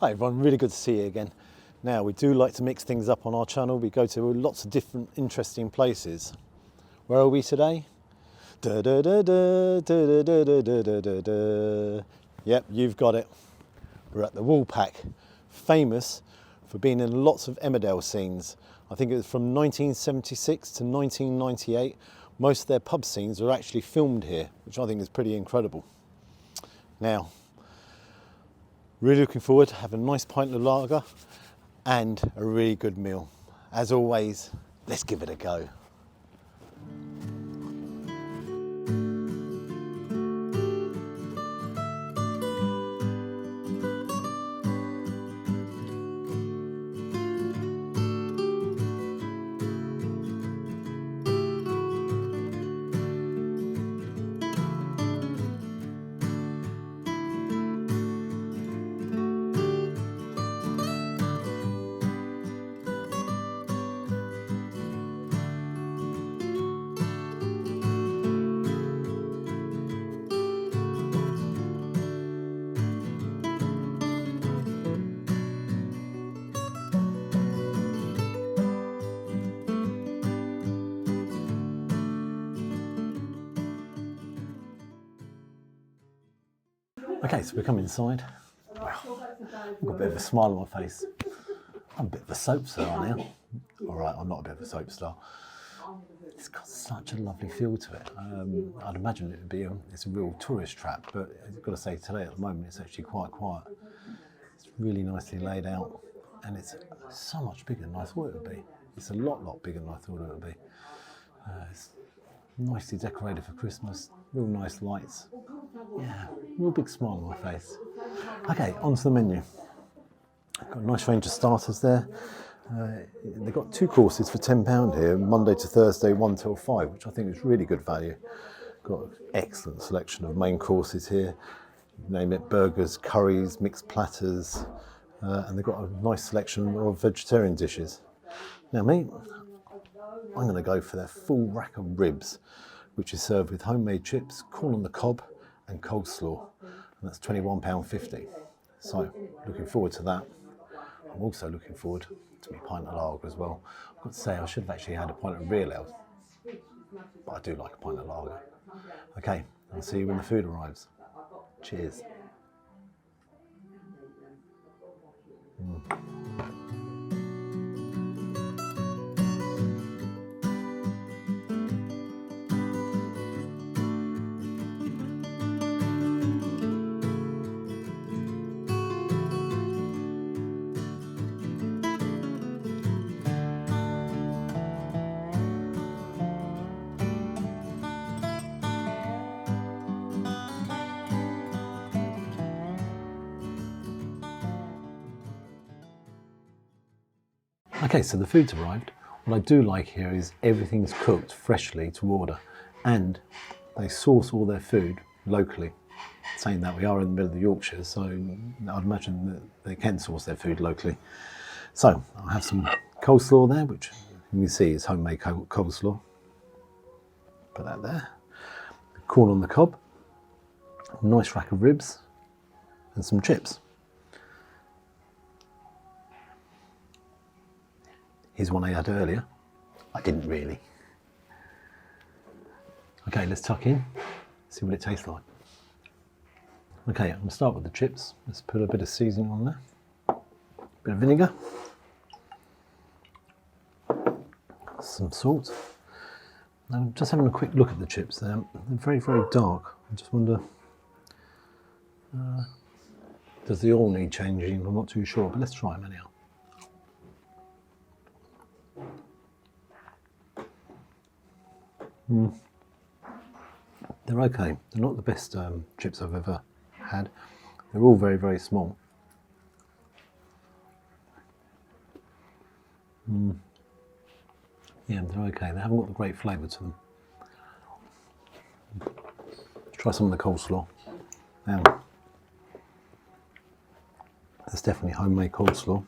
Hi everyone, really good to see you again. Now, we do like to mix things up on our channel. We go to lots of different interesting places. Where are we today? Da, da, da, da, da, da, da, da, da, da, da. Yep, you've got it. We're at the Woolpack, famous for being in lots of Emmerdale scenes. I think it was from 1976 to 1998. Most of their pub scenes are actually filmed here, which I think is pretty incredible. Now, really looking forward to having a nice pint of lager and a really good meal. As always, let's give it a go. Okay, so we come inside. I've got a bit of a smile on my face. I'm a bit of a soap star now. All right, I'm not a bit of a soap star. It's got such a lovely feel to it. I'd imagine it would be it's a real tourist trap, but I've got to say today at the moment it's actually quite quiet. It's really nicely laid out, and it's so much bigger than I thought it would be. It's a lot bigger than I thought it would be. It's nicely decorated for Christmas, real nice lights. Yeah, real big smile on my face. Okay, on to the menu. Got a nice range of starters there. They've got 2 courses for £10 here, Monday to Thursday, 1 till 5, which I think is really good value. Got an excellent selection of main courses here. Name it, burgers, curries, mixed platters, and they've got a nice selection of vegetarian dishes. Now me, I'm going to go for their full rack of ribs, which is served with homemade chips, corn on the cob and coleslaw, and that's £21.50. So, looking forward to that. I'm also looking forward to my pint of lager as well. I've got to say, I should have actually had a pint of real ale, but I do like a pint of lager. Okay, I'll see you when the food arrives. Cheers. Okay, so the food's arrived. What I do like here is everything's cooked freshly to order, and they source all their food locally. Saying that, we are in the middle of Yorkshire, so I'd imagine that they can source their food locally. So I'll have some coleslaw there, which you can see is homemade coleslaw. Put that there. Corn on the cob, a nice rack of ribs, and some chips. Here's one I had earlier. I didn't really. Okay, let's tuck in, see what it tastes like. Okay, I'm going to start with the chips. Let's put a bit of seasoning on there. A bit of vinegar. Some salt. Now, just having a quick look at the chips. They're very dark. I just wonder, does the oil need changing? I'm not too sure, but let's try them anyhow. They're okay. They're not the best chips I've ever had. They're all very small. Yeah, they're okay. They haven't got a great flavour to them. Let's try some of the coleslaw. Now, that's definitely homemade coleslaw.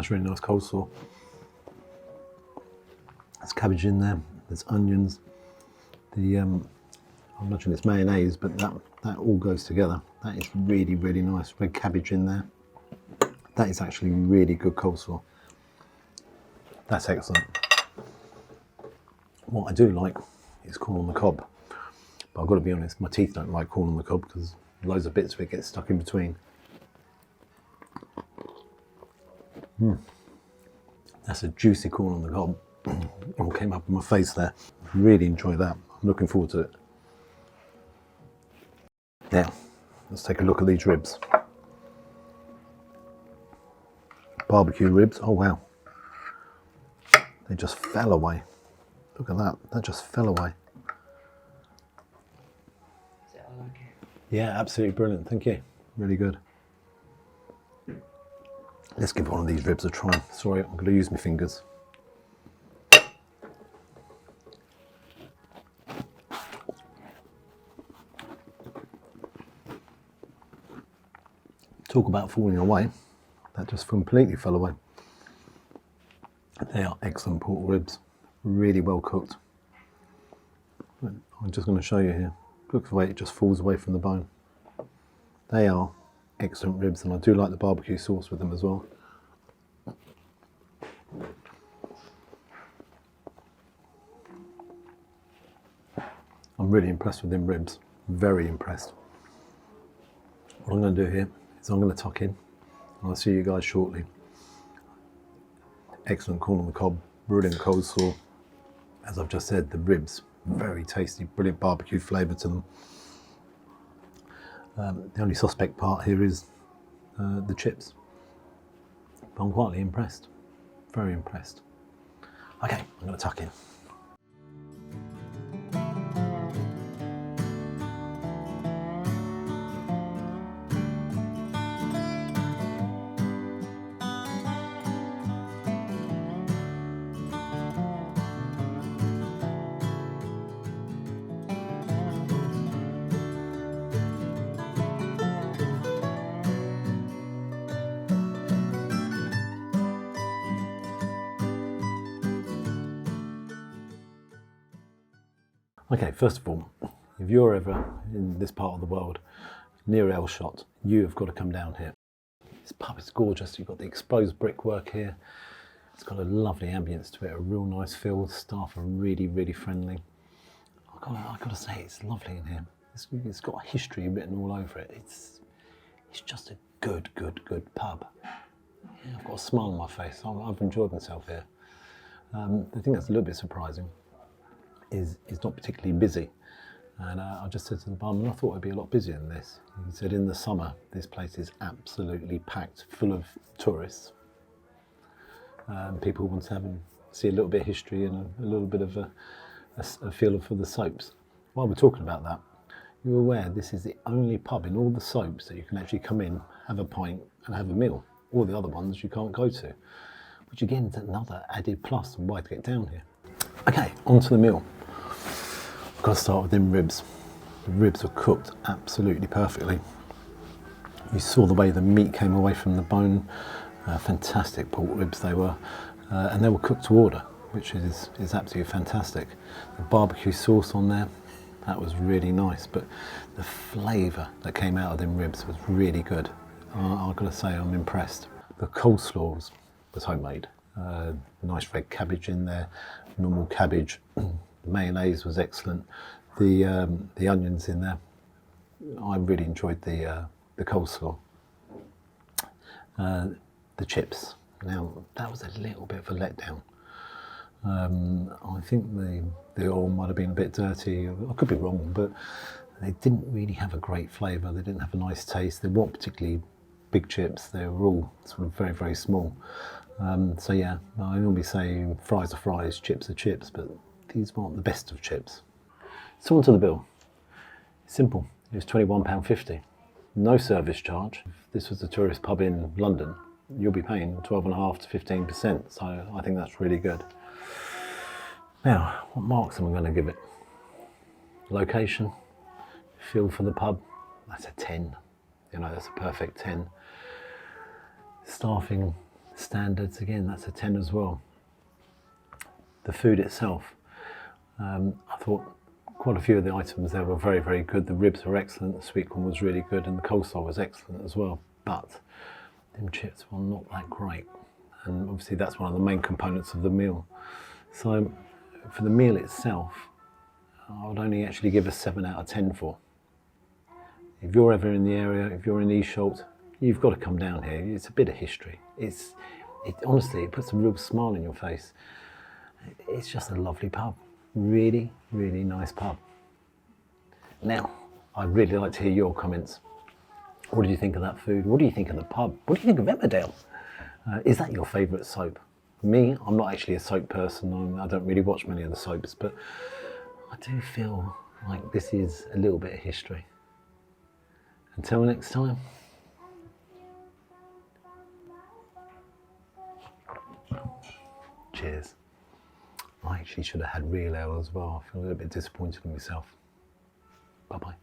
That's really nice coleslaw. There's cabbage in there, there's onions. I imagine it's mayonnaise, but that all goes together. That is really, really nice. Red cabbage in there. That is actually really good coleslaw. That's excellent. What I do like is corn on the cob. But I've got to be honest, my teeth don't like corn on the cob because loads of bits of it get stuck in between. That's a juicy corn on the cob. All came up on my face there. Really enjoy that. I'm looking forward to it. Now, let's take a look at these ribs. Barbecue ribs. Oh wow. They just fell away. Look at that. That just fell away. Yeah, absolutely brilliant. Thank you. Really good. Let's give one of these ribs a try. Sorry, I'm going to use my fingers. Talk about falling away. That just completely fell away. They are excellent pork ribs. Really well cooked. I'm just going to show you here. Look at the way it just falls away from the bone. They are excellent ribs, and I do like the barbecue sauce with them as well. I'm really impressed with them ribs. Very impressed. What I'm going to do here is I'm going to tuck in, and I'll see you guys shortly. Excellent corn on the cob, brilliant coleslaw. As I've just said, the ribs, very tasty, brilliant barbecue flavour to them. The only suspect part here is the chips. But I'm quietly impressed, very impressed. Okay, I'm going to tuck in. Okay, first of all, if you're ever in this part of the world, near Esholt, you have got to come down here. This pub is gorgeous. You've got the exposed brickwork here. It's got a lovely ambience to it, a real nice feel. The staff are really, really friendly. I've got to say, it's lovely in here. It's got a history written all over it. It's just a good pub. Yeah, I've got a smile on my face. I've enjoyed myself here. The thing that's a little bit surprising is not particularly busy. And I just said to the barman, I thought it'd be a lot busier than this. He said in the summer, this place is absolutely packed, full of tourists. People want to see a little bit of history and a little bit of a feel for the soaps. While we're talking about that, you're aware this is the only pub in all the soaps that you can actually come in, have a pint and have a meal. All the other ones you can't go to, which again is another added plus and why to get down here. Okay, on to the meal. I've got to start with them ribs. The ribs were cooked absolutely perfectly. You saw the way the meat came away from the bone. Fantastic pork ribs they were. And they were cooked to order, which is absolutely fantastic. The barbecue sauce on there, that was really nice. But the flavour that came out of them ribs was really good. I've got to say I'm impressed. The coleslaw was homemade. Nice red cabbage in there, normal cabbage. The mayonnaise was excellent. The onions in there. I really enjoyed the coleslaw. The chips. Now that was a little bit of a letdown. I think the oil might have been a bit dirty. I could be wrong, but they didn't really have a great flavour. They didn't have a nice taste. They weren't particularly big chips. They were all sort of very, very small. So yeah, I normally say fries are fries, chips are chips, but these weren't the best of chips. So on to the bill. Simple. It was £21.50. No service charge. If this was a tourist pub in London, you'll be paying 12.5% to 15%. So I think that's really good. Now, what marks am I going to give it? Location, feel for the pub, that's a 10. You know, that's a perfect 10. Staff standards, again, that's a 10 as well. The food itself, I thought quite a few of the items there were very, very good. The ribs were excellent, the sweet corn was really good, and the coleslaw was excellent as well. But them chips were not that great. And obviously that's one of the main components of the meal. So for the meal itself, I would only actually give a 7 out of 10 for. If you're ever in the area, if you're in Esholt, you've got to come down here. It's a bit of history. Honestly, it puts a real smile on your face. It's just a lovely pub. Really, really nice pub. Now, I'd really like to hear your comments. What do you think of that food? What do you think of the pub? What do you think of Emmerdale? Is that your favourite soap? Me, I'm not actually a soap person. I don't really watch many of the soaps, but I do feel like this is a little bit of history. Until next time. Cheers. I actually should have had real ale as well. I feel a little bit disappointed in myself. Bye-bye.